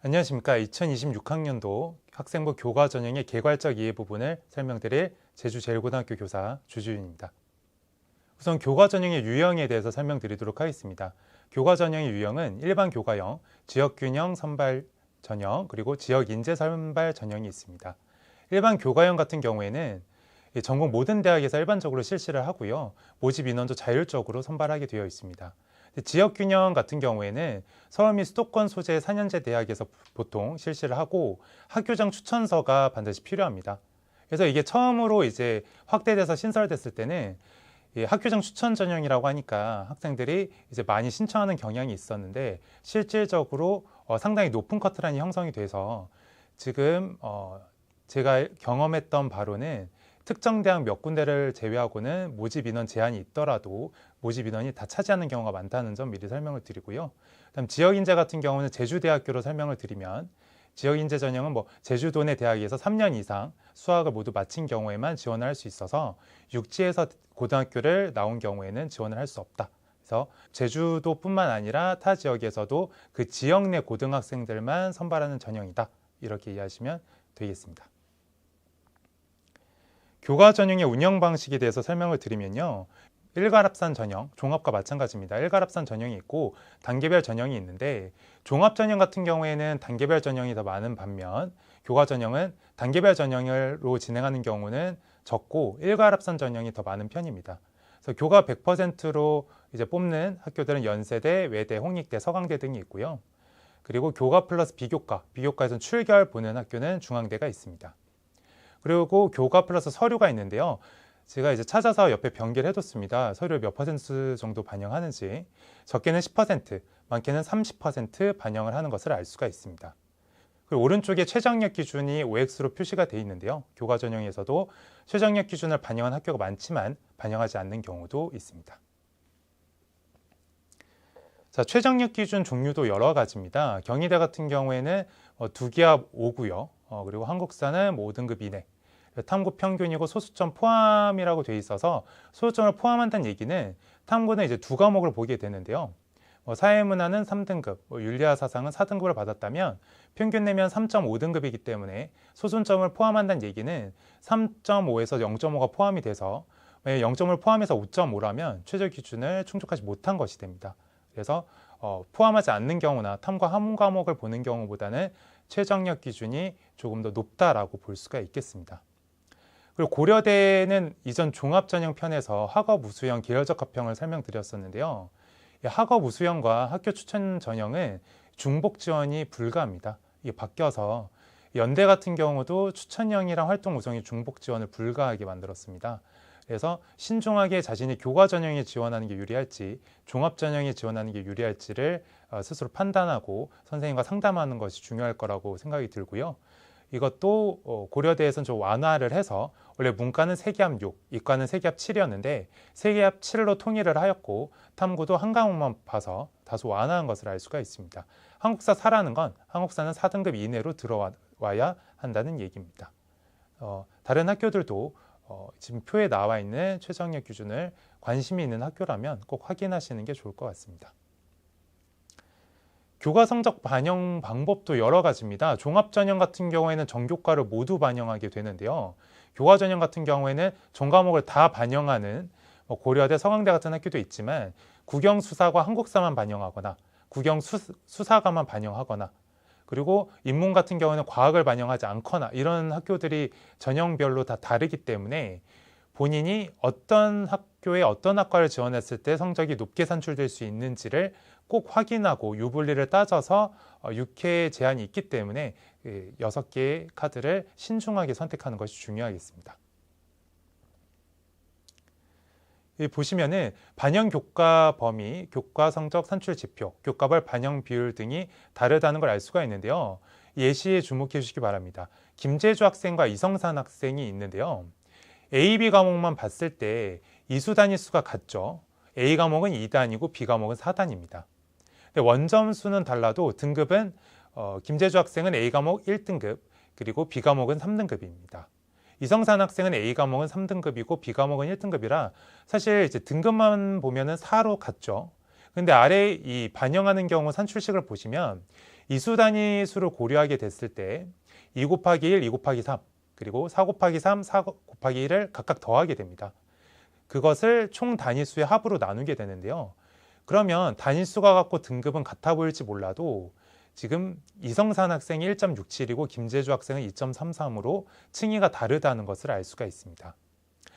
안녕하십니까. 2026학년도 학생부 교과 전형의 개괄적 이해 부분을 설명드릴 제주제일고등학교 교사 주지윤입니다. 우선 교과 전형의 유형에 대해서 설명드리도록 하겠습니다. 교과 전형의 유형은 일반 교과형, 지역균형 선발 전형, 그리고 지역 인재 선발 전형이 있습니다. 일반 교과형 같은 경우에는 전국 모든 대학에서 일반적으로 실시를 하고요. 모집 인원도 자율적으로 선발하게 되어 있습니다. 지역균형 같은 경우에는 서울 및 수도권 소재 4년제 대학에서 보통 실시를 하고 학교장 추천서가 반드시 필요합니다. 그래서 이게 처음으로 이제 확대돼서 신설됐을 때는 학교장 추천 전형이라고 하니까 학생들이 이제 많이 신청하는 경향이 있었는데 실질적으로 상당히 높은 커트라인이 형성이 돼서 지금 제가 경험했던 바로는 특정 대학 몇 군데를 제외하고는 모집 인원 제한이 있더라도 모집 인원이 다 차지하는 경우가 많다는 점 미리 설명을 드리고요. 그다음 지역 인재 같은 경우는 제주대학교로 설명을 드리면 지역 인재 전형은 제주도 내 대학에서 3년 이상 수학을 모두 마친 경우에만 지원을 할 수 있어서 육지에서 고등학교를 나온 경우에는 지원을 할 수 없다. 그래서 제주도뿐만 아니라 타 지역에서도 그 지역 내 고등학생들만 선발하는 전형이다. 이렇게 이해하시면 되겠습니다. 교과 전형의 운영 방식에 대해서 설명을 드리면요. 일괄합산 전형, 종합과 마찬가지입니다. 일괄합산 전형이 있고 단계별 전형이 있는데 종합 전형 같은 경우에는 단계별 전형이 더 많은 반면 교과 전형은 단계별 전형으로 진행하는 경우는 적고 일괄합산 전형이 더 많은 편입니다. 그래서 교과 100%로 이제 뽑는 학교들은 연세대, 외대, 홍익대, 서강대 등이 있고요. 그리고 교과 플러스 비교과, 비교과에서는 출결 보는 학교는 중앙대가 있습니다. 그리고 교과 플러스 서류가 있는데요. 제가 이제 찾아서 옆에 변기를 해뒀습니다. 서류 몇 퍼센트 정도 반영하는지. 적게는 10%, 많게는 30% 반영을 하는 것을 알 수가 있습니다. 그리고 오른쪽에 최저학력 기준이 OX로 표시가 되어 있는데요. 교과 전형에서도 최저학력 기준을 반영한 학교가 많지만 반영하지 않는 경우도 있습니다. 자, 최저학력 기준 종류도 여러 가지입니다. 경희대 같은 경우에는 2기합 5고요. 그리고 한국사는 5등급 이내. 탐구 평균이고 소수점 포함이라고 돼 있어서 소수점을 포함한다는 얘기는 탐구는 이제 두 과목을 보게 되는데요. 사회문화는 3등급, 윤리와 사상은 4등급을 받았다면 평균 내면 3.5등급이기 때문에 소수점을 포함한다는 얘기는 3.5에서 0.5가 포함이 돼서 0.5를 포함해서 5.5라면 최저 기준을 충족하지 못한 것이 됩니다. 그래서 포함하지 않는 경우나 탐구 한 과목을 보는 경우보다는 최저학력 기준이 조금 더 높다라고 볼 수가 있겠습니다. 그리고 고려대는 이전 종합전형 편에서 학업 우수형 계열적 합평을 설명드렸었는데요. 학업 우수형과 학교 추천 전형은 중복 지원이 불가합니다. 이게 바뀌어서 연대 같은 경우도 추천형이랑 활동 우수형이 중복 지원을 불가하게 만들었습니다. 그래서 신중하게 자신이 교과 전형에 지원하는 게 유리할지 종합 전형에 지원하는 게 유리할지를 스스로 판단하고 선생님과 상담하는 것이 중요할 거라고 생각이 들고요. 이것도 고려대에서는 좀 완화를 해서 원래 문과는 세기합 6, 이과는 세기합 7이었는데 세기합 7로 통일을 하였고 탐구도 한 과목만 봐서 다소 완화한 것을 알 수가 있습니다. 한국사 4라는 건 한국사는 4등급 이내로 들어와야 한다는 얘기입니다. 다른 학교들도 지금 표에 나와 있는 최저학력 기준을 관심이 있는 학교라면 꼭 확인하시는 게 좋을 것 같습니다. 교과 성적 반영 방법도 여러 가지입니다. 종합전형 같은 경우에는 전교과를 모두 반영하게 되는데요. 교과 전형 같은 경우에는 전 과목을 다 반영하는 고려대, 서강대 같은 학교도 있지만 국영수사과 한국사만 반영하거나 국영수사과만 반영하거나 그리고 인문 같은 경우는 과학을 반영하지 않거나 이런 학교들이 전형별로 다 다르기 때문에 본인이 어떤 학교에 어떤 학과를 지원했을 때 성적이 높게 산출될 수 있는지를 꼭 확인하고 유불리를 따져서 6회 제한이 있기 때문에 6개의 카드를 신중하게 선택하는 것이 중요하겠습니다. 보시면은 반영 교과 범위, 교과 성적 산출 지표, 교과별 반영 비율 등이 다르다는 걸 알 수가 있는데요. 예시에 주목해 주시기 바랍니다. 김재주 학생과 이성산 학생이 있는데요. A, B 과목만 봤을 때 이수 단위수가 같죠. A 과목은 2단이고 B 과목은 4단입니다. 근데 원점수는 달라도 등급은 김재주 학생은 A 과목 1등급, 그리고 B 과목은 3등급입니다. 이성산 학생은 A 과목은 3등급이고 B 과목은 1등급이라 사실 이제 등급만 보면은 4로 같죠. 근데 아래 이 반영하는 경우 산출식을 보시면 이수 단위수를 고려하게 됐을 때 2 곱하기 1, 2 곱하기 3, 그리고 4 곱하기 3, 4 곱하기 1을 각각 더하게 됩니다. 그것을 총 단위수의 합으로 나누게 되는데요. 그러면 단위수가 갖고 등급은 같아 보일지 몰라도 지금 이성산 학생이 1.67이고 김재주 학생은 2.33으로 층위가 다르다는 것을 알 수가 있습니다.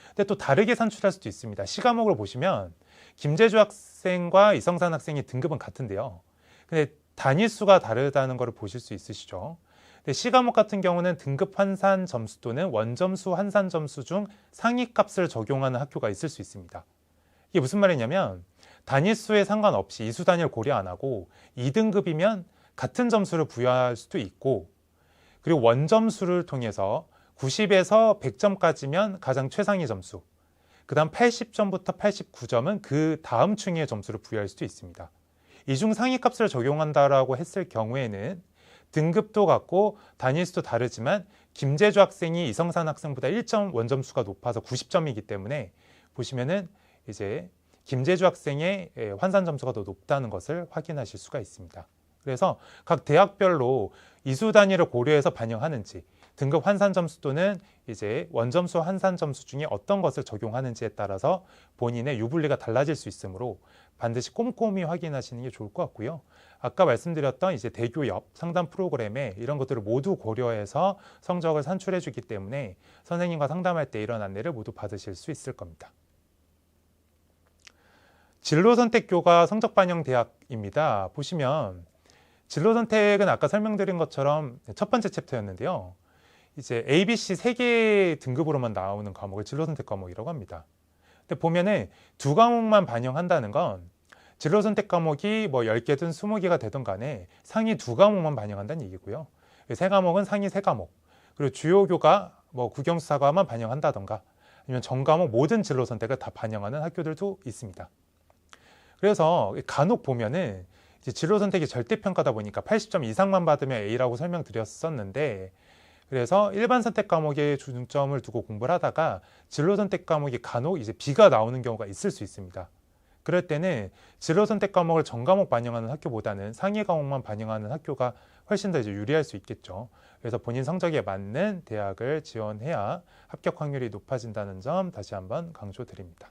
근데 또 다르게 산출할 수도 있습니다. 시과목을 보시면 김재주 학생과 이성산 학생의 등급은 같은데요. 근데 단위수가 다르다는 것을 보실 수 있으시죠. 근데 시과목 같은 경우는 등급 환산 점수 또는 원점수 환산 점수 중 상위값을 적용하는 학교가 있을 수 있습니다. 이게 무슨 말이냐면 단위수에 상관없이 이수 단위를 고려 안 하고 2등급이면 같은 점수를 부여할 수도 있고, 그리고 원점수를 통해서 90에서 100점까지면 가장 최상위 점수, 그 다음 80점부터 89점은 그 다음 층의 점수를 부여할 수도 있습니다. 이 중 상위값을 적용한다라고 했을 경우에는 등급도 같고 단위수도 다르지만 김재주 학생이 이성산 학생보다 1점 원점수가 높아서 90점이기 때문에 보시면은 이제 김재주 학생의 환산 점수가 더 높다는 것을 확인하실 수가 있습니다. 그래서 각 대학별로 이수 단위를 고려해서 반영하는지, 등급 환산 점수 또는 이제 원점수 환산 점수 중에 어떤 것을 적용하는지에 따라서 본인의 유불리가 달라질 수 있으므로 반드시 꼼꼼히 확인하시는 게 좋을 것 같고요. 아까 말씀드렸던 이제 대교협 상담 프로그램에 이런 것들을 모두 고려해서 성적을 산출해 주기 때문에 선생님과 상담할 때 이런 안내를 모두 받으실 수 있을 겁니다. 진로선택교과 성적반영대학입니다. 보시면 진로선택은 아까 설명드린 것처럼 첫 번째 챕터였는데요. 이제 ABC 3개 등급으로만 나오는 과목을 진로선택 과목이라고 합니다. 근데 보면은 두 과목만 반영한다는 건 진로선택 과목이 뭐 10개든 20개가 되든 간에 상위 두 과목만 반영한다는 얘기고요. 세 과목은 상위 세 과목, 그리고 주요 교과 뭐 국영수사과만 반영한다던가 아니면 전 과목 모든 진로선택을 다 반영하는 학교들도 있습니다. 그래서 간혹 보면은 이제 진로선택이 절대평가다 보니까 80점 이상만 받으면 A라고 설명드렸었는데, 그래서 일반 선택 과목에 중점을 두고 공부를 하다가 진로 선택 과목이 간혹 이제 B가 나오는 경우가 있을 수 있습니다. 그럴 때는 진로 선택 과목을 전 과목 반영하는 학교보다는 상위 과목만 반영하는 학교가 훨씬 더 이제 유리할 수 있겠죠. 그래서 본인 성적에 맞는 대학을 지원해야 합격 확률이 높아진다는 점 다시 한번 강조드립니다.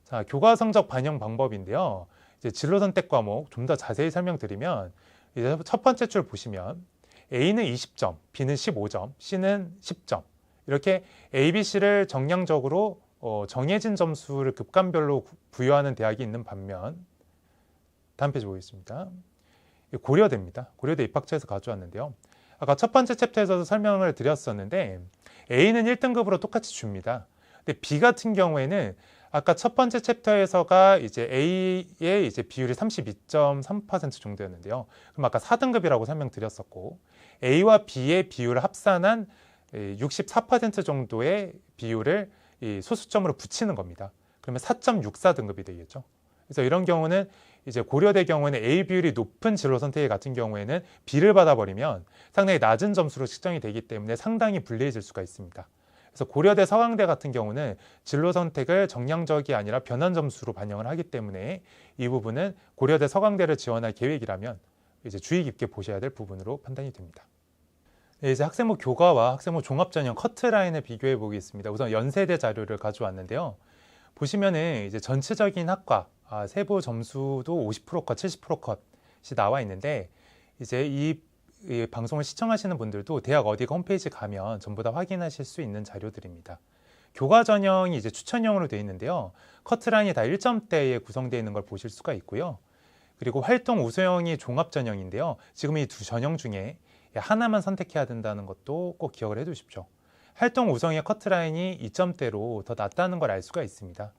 자, 교과 성적 반영 방법인데요. 이제 진로 선택 과목 좀 더 자세히 설명드리면 이제 첫 번째 줄 보시면 A는 20점, B는 15점, C는 10점. 이렇게 A, B, C를 정량적으로 정해진 점수를 급간별로 부여하는 대학이 있는 반면, 다음 페이지 보겠습니다. 고려대입니다. 고려대 입학처에서 가져왔는데요. 아까 첫 번째 챕터에서도 설명을 드렸었는데 A는 1등급으로 똑같이 줍니다. 근데 B 같은 경우에는 아까 첫 번째 챕터에서가 이제 A의 이제 비율이 32.3% 정도였는데요. 그럼 아까 4등급이라고 설명드렸었고, A와 B의 비율을 합산한 64% 정도의 비율을 이 소수점으로 붙이는 겁니다. 그러면 4.64등급이 되겠죠. 그래서 이런 경우는 이제 고려대 경우에는 A 비율이 높은 진로 선택 같은 경우에는 B를 받아버리면 상당히 낮은 점수로 측정이 되기 때문에 상당히 불리해질 수가 있습니다. 그래서 고려대 서강대 같은 경우는 진로 선택을 정량적이 아니라 변환 점수로 반영을 하기 때문에 이 부분은 고려대 서강대를 지원할 계획이라면 이제 주의 깊게 보셔야 될 부분으로 판단이 됩니다. 네, 이제 학생부 교과와 학생부 종합전형 커트라인을 비교해 보겠습니다. 우선 연세대 자료를 가져왔는데요. 보시면은 이제 전체적인 학과 세부 점수도 50%컷, 70%컷이 나와 있는데, 이제 이 방송을 시청하시는 분들도 대학 어디가 홈페이지 가면 전부 다 확인하실 수 있는 자료들입니다. 교과 전형이 이제 추천형으로 되어 있는데요. 커트라인이 다 1점대에 구성되어 있는 걸 보실 수가 있고요. 그리고 활동 우수형이 종합 전형인데요. 지금 이 두 전형 중에 하나만 선택해야 된다는 것도 꼭 기억을 해 두십시오. 활동 우수형의 커트라인이 2점대로 더 낮다는 걸 알 수가 있습니다.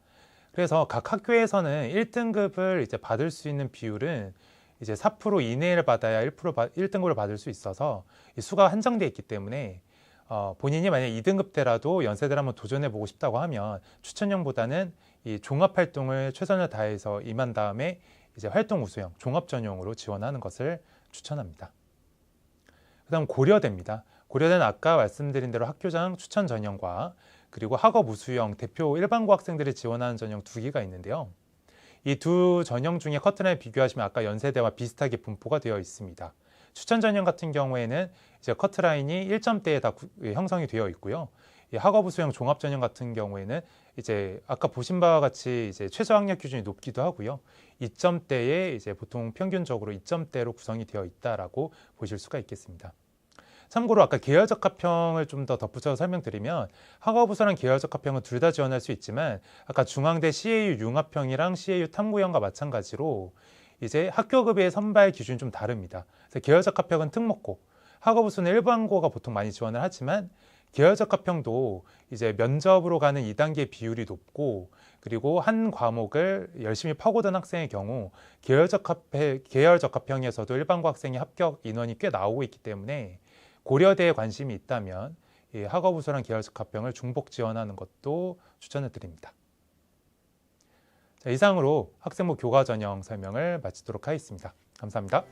그래서 각 학교에서는 1등급을 이제 받을 수 있는 비율은 이제 4% 이내를 받아야 1등급을 받을 수 있어서 이 수가 한정되어 있기 때문에 본인이 만약 2등급대라도 연세대를 한번 도전해보고 싶다고 하면 추천형보다는 이 종합활동을 최선을 다해서 임한 다음에 이제 활동 우수형, 종합 전형으로 지원하는 것을 추천합니다. 그 다음 고려대입니다. 고려대는 아까 말씀드린 대로 학교장 추천 전형과 그리고 학업 우수형, 대표 일반고 학생들이 지원하는 전형 두 개가 있는데요. 이 두 전형 중에 커트라인 비교하시면 아까 연세대와 비슷하게 분포가 되어 있습니다. 추천 전형 같은 경우에는 이제 커트라인이 1점대에 다 형성이 되어 있고요. 이 학업부 수형 종합 전형 같은 경우에는 이제 아까 보신 바와 같이 이제 최저 학력 기준이 높기도 하고요. 2점대에 이제 보통 평균적으로 2점대로 구성이 되어 있다라고 보실 수가 있겠습니다. 참고로 아까 계열적 합평을 좀 더 덧붙여서 설명드리면 학업부서랑 계열적 합평은 둘 다 지원할 수 있지만 아까 중앙대 CAU 융합형이랑 CAU 탐구형과 마찬가지로 이제 학교급여의 선발 기준이 좀 다릅니다. 그래서 계열적 합평은 특목고, 학업부서는 일반고가 보통 많이 지원을 하지만 계열적 합평도 이제 면접으로 가는 2단계 비율이 높고 그리고 한 과목을 열심히 파고든 학생의 경우 계열적 합평에서도 일반고 학생의 합격 인원이 꽤 나오고 있기 때문에 고려대에 관심이 있다면 이 학업부서랑 계열적 합평을 중복 지원하는 것도 추천을 드립니다. 자, 이상으로 학생부 교과 전형 설명을 마치도록 하겠습니다. 감사합니다.